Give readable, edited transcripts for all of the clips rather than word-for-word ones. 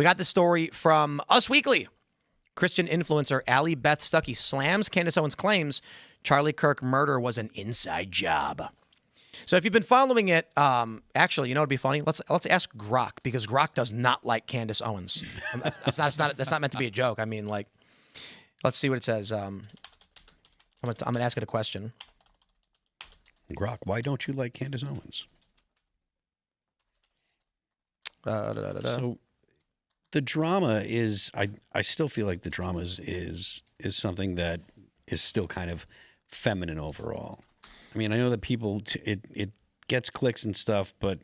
We got the story from Us Weekly. Christian influencer Allie Beth Stuckey slams Candace Owens' claims Charlie Kirk murder was an inside job. So if you've been following it, actually, you know what'd be funny? Let's ask Grok, because Grok does not like Candace Owens. That's not meant to be a joke. I mean, like, let's see what it says. I'm gonna ask it a question. Grok, why don't you like Candace Owens? So the drama is, I still feel like the drama is something that is still kind of feminine overall. I mean, I know that people, it gets clicks and stuff, but,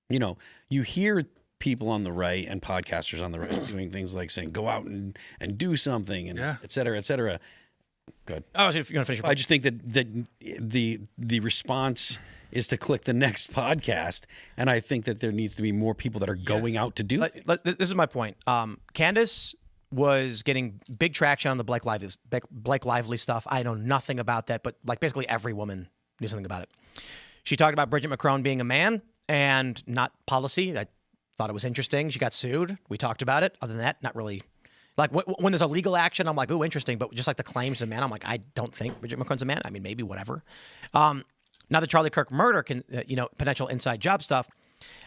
you know, you hear people on the right and podcasters on the right doing things like saying, go out and do something, and et cetera, et cetera. Good. Oh, so if you're going to finish your point. I just think that the response is to click the next podcast, and I think that there needs to be more people that are going out to do things. This is my point. Candace was getting big traction on the Blake Lively stuff. I know nothing about that, but like basically every woman knew something about it. She talked about Bridget McCrone being a man and not policy. I thought it was interesting. She got sued. We talked about it. Other than that, not really. Like when there's a legal action, I'm like, ooh, interesting. But just like the claims of a man, I'm like, I don't think Bridget McCrone's a man. I mean, maybe whatever. Now the Charlie Kirk murder, potential inside job stuff,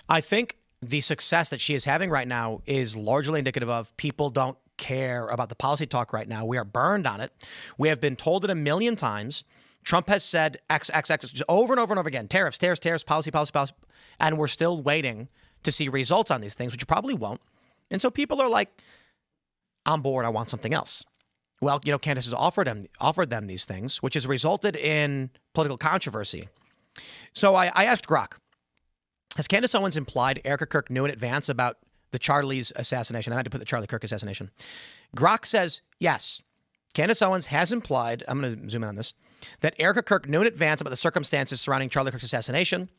I think the success that she is having right now is largely indicative of people don't care about the policy talk right now. We are burned on it. We have been told it a million times. Trump has said X, just over and over and over again. Tariffs, policy. And we're still waiting to see results on these things, which you probably won't. And so people are like, I'm bored. I want something else. Well, Candace has offered them these things, which has resulted in political controversy. So I asked Grok, has Candace Owens implied Erica Kirk knew in advance about the Charlie's assassination? I had to put the Charlie Kirk assassination. Grok says, yes. Candace Owens has implied, I'm going to zoom in on this, that Erica Kirk knew in advance about the circumstances surrounding Charlie Kirk's assassination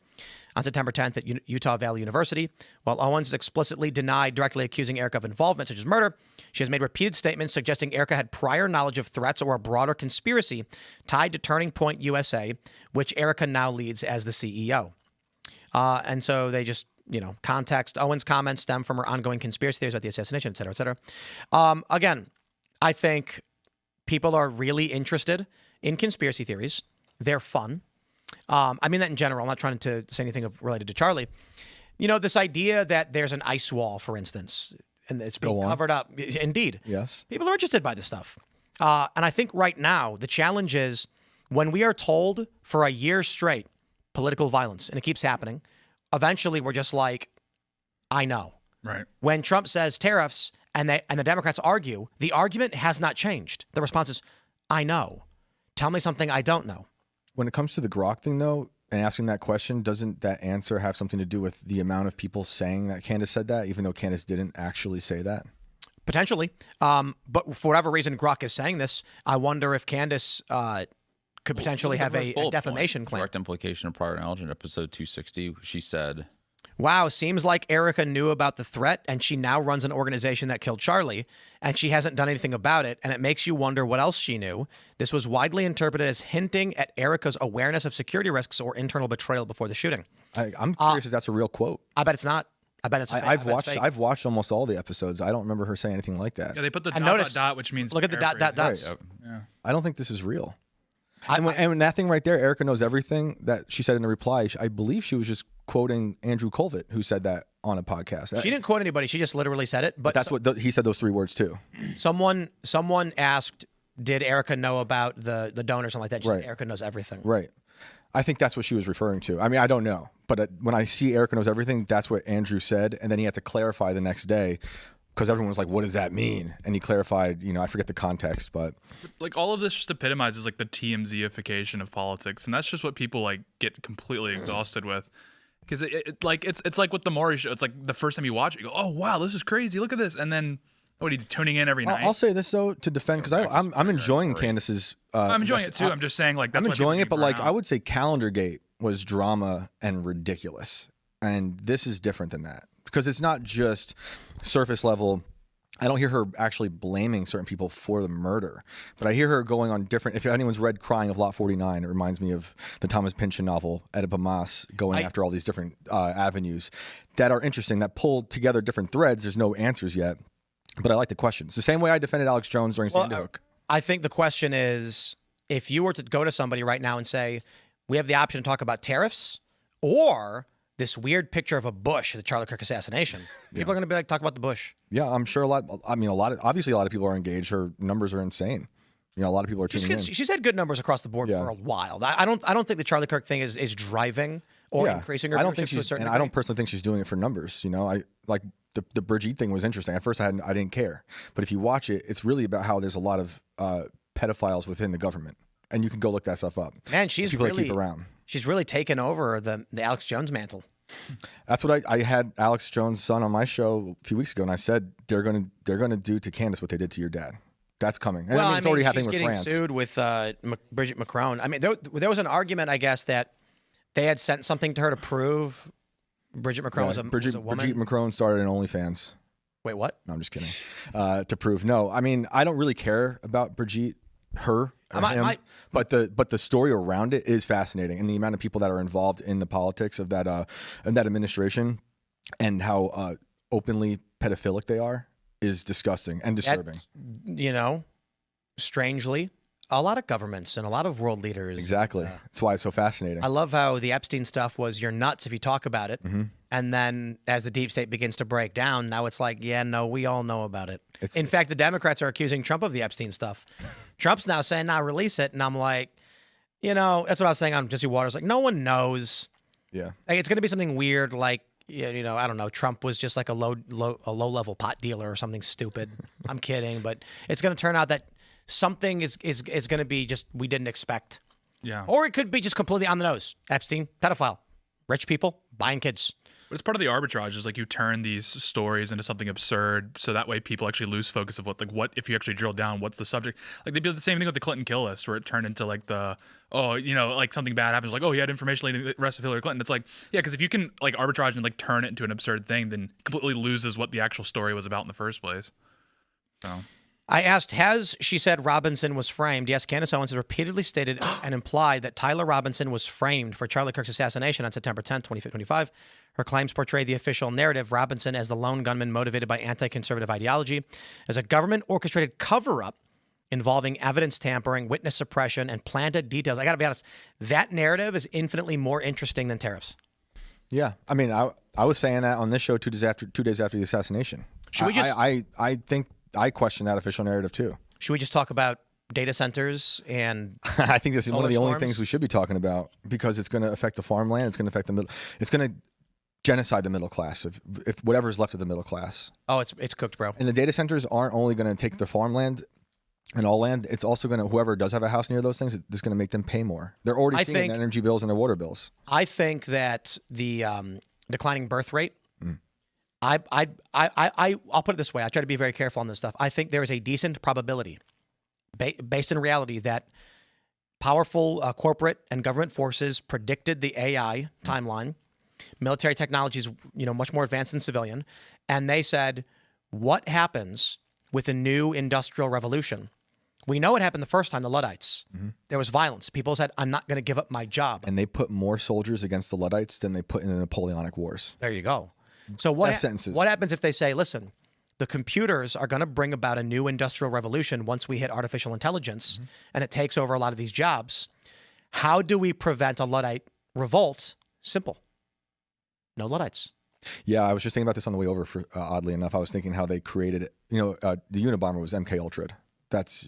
on September 10th at Utah Valley University. While Owens has explicitly denied directly accusing Erica of involvement, such as murder, she has made repeated statements suggesting Erica had prior knowledge of threats or a broader conspiracy tied to Turning Point USA, which Erica now leads as the CEO. And so they just, context. Owens' comments stem from her ongoing conspiracy theories about the assassination, et cetera, et cetera. Again, I think people are really interested in conspiracy theories. They're fun. I mean that in general. I'm not trying to say anything related to Charlie. This idea that there's an ice wall, for instance, and it's being covered up. Indeed. Yes. People are interested by this stuff. And I think right now the challenge is when we are told for a year straight political violence, and it keeps happening, eventually we're just like, I know. Right. When Trump says tariffs and the Democrats argue, the argument has not changed. The response is, I know. Tell me something I don't know. When it comes to the Grok thing, though, and asking that question, doesn't that answer have something to do with the amount of people saying that Candace said that, even though Candace didn't actually say that? Potentially. But for whatever reason Grok is saying this, I wonder if Candace could potentially have a defamation claim. Direct implication of prior knowledge in episode 260. She said, wow, seems like Erica knew about the threat and she now runs an organization that killed Charlie and she hasn't done anything about it. And it makes you wonder what else she knew. This was widely interpreted as hinting at Erica's awareness of security risks or internal betrayal before the shooting. I'm curious if that's a real quote. I bet it's not. I bet it's fake. I've watched almost all the episodes. I don't remember her saying anything like that. Yeah, they put the dot, which means look at the dot, dots. Right. Yeah. I don't think this is real. And that thing right there, Erica knows everything that she said in the reply. I believe she was just quoting Andrew Colvett, who said that on a podcast. She didn't quote anybody. She just literally said it. But that's what he said. Those three words too. Someone asked, "Did Erica know about the donor or something like that?" She said, Erica knows everything. Right. I think that's what she was referring to. I mean, I don't know, but when I see Erica knows everything, that's what Andrew said, and then he had to clarify the next day. Because everyone was like, what does that mean? And he clarified, I forget the context, but like all of this just epitomizes like the TMZ-ification of politics. And that's just what people like get completely exhausted with. Because it's like with the Maury show. It's like the first time you watch it, you go, oh, wow, this is crazy. Look at this. And then what are you tuning in every night? I'll say this, though, to defend, because I'm enjoying Candace's. I'm enjoying it, too. I'm just saying, like, that's I'm enjoying it, but like I would say Calendargate was drama and ridiculous. And this is different than that. Because it's not just surface level I don't hear her actually blaming certain people for the murder, but I hear her going on different. If anyone's read "Crying of Lot 49," it reminds me of the Thomas Pynchon novel Oedipus Mas, going after all these different avenues that are interesting, that pull together different threads. There's no answers yet, but I like the questions. The same way I defended Alex Jones during Sandy Hook. I think the question is, if you were to go to somebody right now and say, we have the option to talk about tariffs or this weird picture of a Bush, the Charlie Kirk assassination, people are going to be like, talk about the Bush. Yeah, I'm sure obviously a lot of people are engaged. Her numbers are insane. You know, a lot of people are tuning in. She's had good numbers across the board for a while. I don't think the Charlie Kirk thing is driving or increasing her viewership to a certain degree. I don't personally think she's doing it for numbers. You know, I like the Brigitte thing was interesting. At first, I didn't care, but if you watch it, it's really about how there's a lot of pedophiles within the government, and you can go look that stuff up. Man, she's really keep around. She's really taken over the Alex Jones mantle. That's what I had Alex Jones' son on my show a few weeks ago, and I said they're gonna do to Candace what they did to your dad. That's coming. And it's already happening with France. She's getting sued with Brigitte Macron. I mean, there was an argument, I guess, that they had sent something to her to prove Brigitte Macron was a woman. Brigitte Macron started an OnlyFans. Wait, what? No, I'm just kidding. To prove no. I mean, I don't really care about Brigitte, her, or him, but the story around it is fascinating, and the amount of people that are involved in the politics of that administration, and how openly pedophilic they are, is disgusting and disturbing. You know, strangely, a lot of governments and a lot of world leaders. Exactly. That's why it's so fascinating. I love how the Epstein stuff was you're nuts if you talk about it. Mm-hmm. And then as the deep state begins to break down, now it's like, yeah, no, we all know about it. In fact, the Democrats are accusing Trump of the Epstein stuff. Trump's now saying, nah, release it. And I'm like, you know, that's what I was saying on Jesse Waters. Like, no one knows. Yeah. Like, it's going to be something weird like, you know, I don't know. Trump was just like a low-level pot dealer or something stupid. I'm kidding. But it's going to turn out that something is going to be just we didn't expect. Yeah. Or it could be just completely on the nose. Epstein, pedophile, rich people buying kids. But it's part of the arbitrage is like you turn these stories into something absurd, so that way people actually lose focus of what if you actually drill down, what's the subject? Like they did the same thing with the Clinton kill list, where it turned into like like something bad happens, like he had information leading to the arrest of Hillary Clinton. It's like because if you can like arbitrage and like turn it into an absurd thing, then it completely loses what the actual story was about in the first place. So. I asked, has she said Robinson was framed? Yes, Candace Owens has repeatedly stated and implied that Tyler Robinson was framed for Charlie Kirk's assassination on September 10, 2025. Her claims portray the official narrative, Robinson as the lone gunman motivated by anti-conservative ideology, as a government-orchestrated cover-up involving evidence tampering, witness suppression, and planted details. I got to be honest, that narrative is infinitely more interesting than tariffs. Yeah, I mean, I was saying that on this show 2 days after the assassination. Should we just? I think I question that official narrative too. Should we just talk about data centers and? I think this is one of the storms? only things we should be talking about because it's going to affect the farmland. It's going to affect the middle. It's going to genocide the middle class if whatever's left of the middle class. Oh, it's cooked, bro. And the data centers aren't only going to take the farmland and all land. It's also going to whoever does have a house near those things, it's going to make them pay more. They're already seeing their energy bills and their water bills. I think that the declining birth rate. I'll put it this way. I try to be very careful on this stuff. I think there is a decent probability, based in reality, that powerful corporate and government forces predicted the AI timeline. Military technology is, much more advanced than civilian, and they said, "What happens with a new industrial revolution?" We know what happened the first time, the Luddites. Mm-hmm. There was violence. People said, "I'm not going to give up my job." And they put more soldiers against the Luddites than they put in the Napoleonic Wars. There you go. So what happens if they say, listen, the computers are going to bring about a new industrial revolution once we hit artificial intelligence and it takes over a lot of these jobs. How do we prevent a Luddite revolt? Simple. No Luddites. Yeah, I was just thinking about this on the way over. Oddly enough, I was thinking how they created it. The Unabomber was MK Ultra.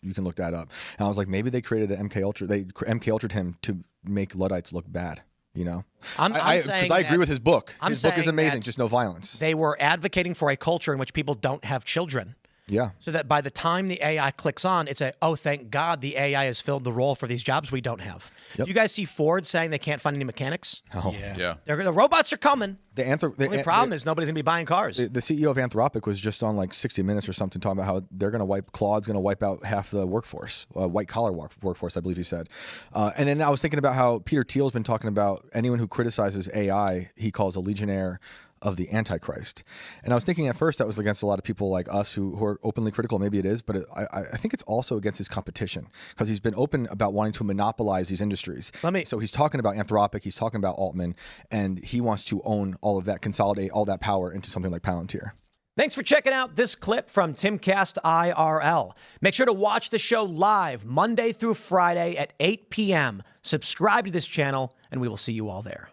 You can look that up. And I was like, maybe they created an MK Ultra. They MK Ultra'd him to make Luddites look bad. Because I agree with his book. His book is amazing, just no violence. They were advocating for a culture in which people don't have children. Yeah. So that by the time the AI clicks on, it's thank God the AI has filled the role for these jobs we don't have. Yep. You guys see Ford saying they can't find any mechanics? Oh. Yeah. The robots are coming. The only problem is nobody's going to be buying cars. The CEO of Anthropic was just on like 60 Minutes or something talking about how Claude's going to wipe out half the workforce, white-collar workforce, I believe he said. And then I was thinking about how Peter Thiel's been talking about anyone who criticizes AI, he calls a legionnaire of the Antichrist. And I was thinking at first that was against a lot of people like us who are openly critical. Maybe it is, but I think it's also against his competition, because he's been open about wanting to monopolize these industries. So he's talking about Anthropic, he's talking about Altman, and he wants to own all of that, consolidate all that power into something like Palantir. Thanks for checking out this clip from Timcast IRL. Make sure to watch the show live Monday through Friday at 8 p.m. Subscribe to this channel, and we will see you all there.